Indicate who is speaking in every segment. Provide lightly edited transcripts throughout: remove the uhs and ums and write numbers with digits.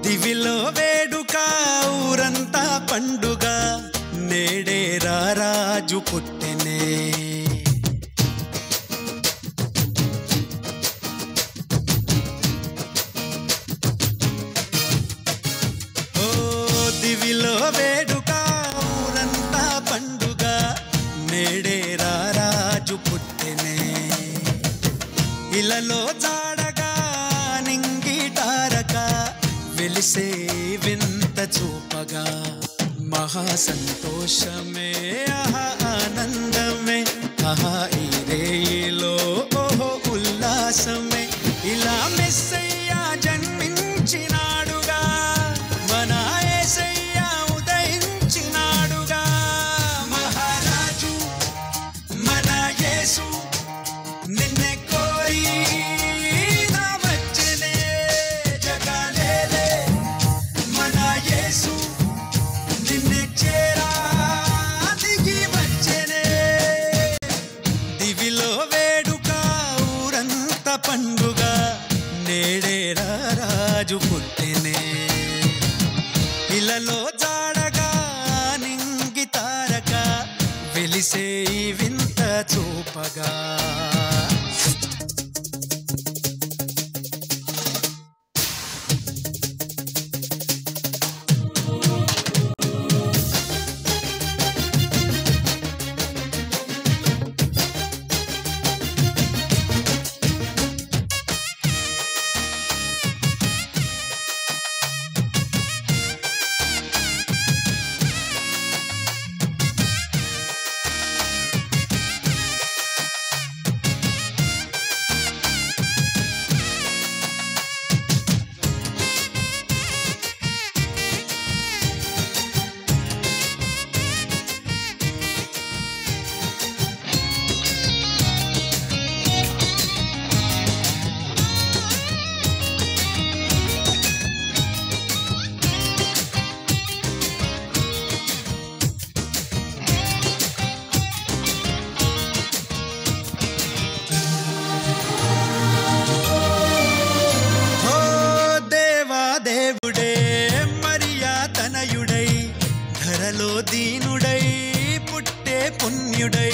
Speaker 1: దివిలో వేడుక ఊరంతా పండుగ నేడే రారాజు పుట్టెనే ఓ దివిలో వేడుక ఊరంతా పండుగ నేడే రారాజు పుట్టెనే ఇలలో జాడగా నింగిటారక వెలిసే వింత చూపగా మహా సంతోషమే ఆహా ఆనందమే ఆహా ఈ రేయిలో ఓహో ఉల్లాసమే ఇలా మెస్సయ్యా జన్మించినాడుగా మన యేసయ్యా ఉదయించినాడుగా మహారాజు మన యేసు నిన్నే కోరి పండుగ నేడే రారాజు పుట్టెనే ఇలలో జాడగా నింగి తారక వెలిసే వింత చూపగా దీనుడై పుట్టే పుణ్యుడై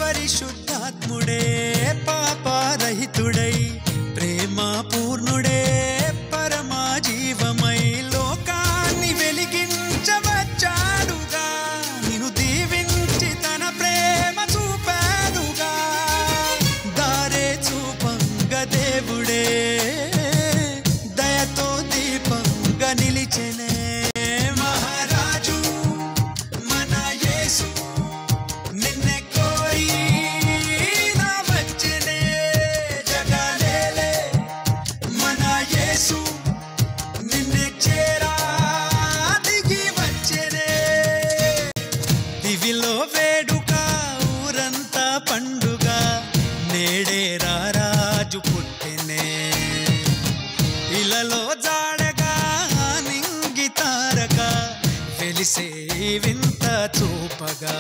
Speaker 1: పరిశుద్ధాత్ముడే పాపరహితుడై ప్రేమ పూర్ణుడే పరమా జీవమై లోకాన్ని వెలిగించవచ్చాడుగా నిన్ను దీవించి తన ప్రేమ చూపాడుగా దారే చూపంగా దేవుడే నిలిచెనే మహారాజు మన యేసు నిన్నే కోరి నా వచ్చెనే జగలేలే మన యేసు నిన్నే చేరా దిగి వచ్చెనే దివిలో వేడుక ఊరంతా పండుగ నేడే రారాజు పుట్టెనే ఇలలో వెలిసే వింత చూపగా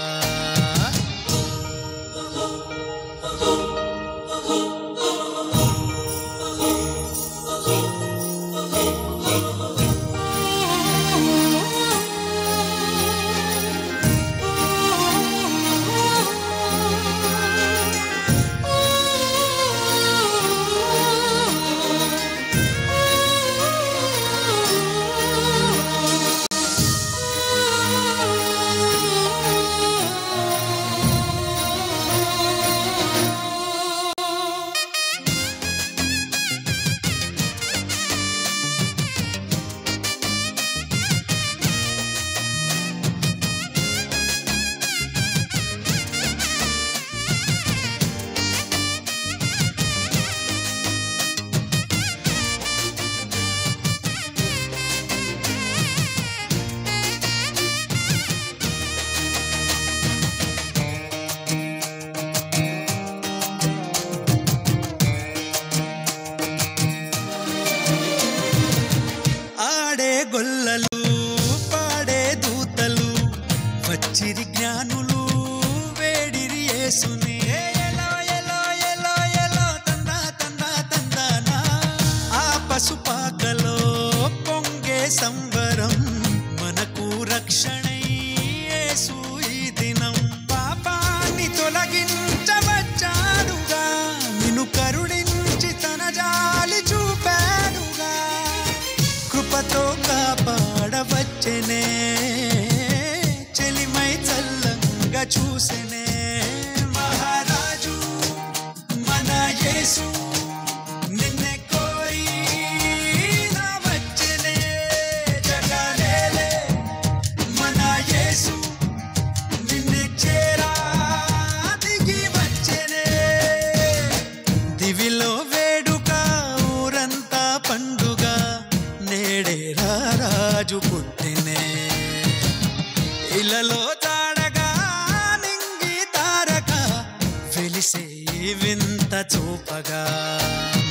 Speaker 1: చూపగా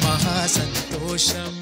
Speaker 1: మహా సంతోషం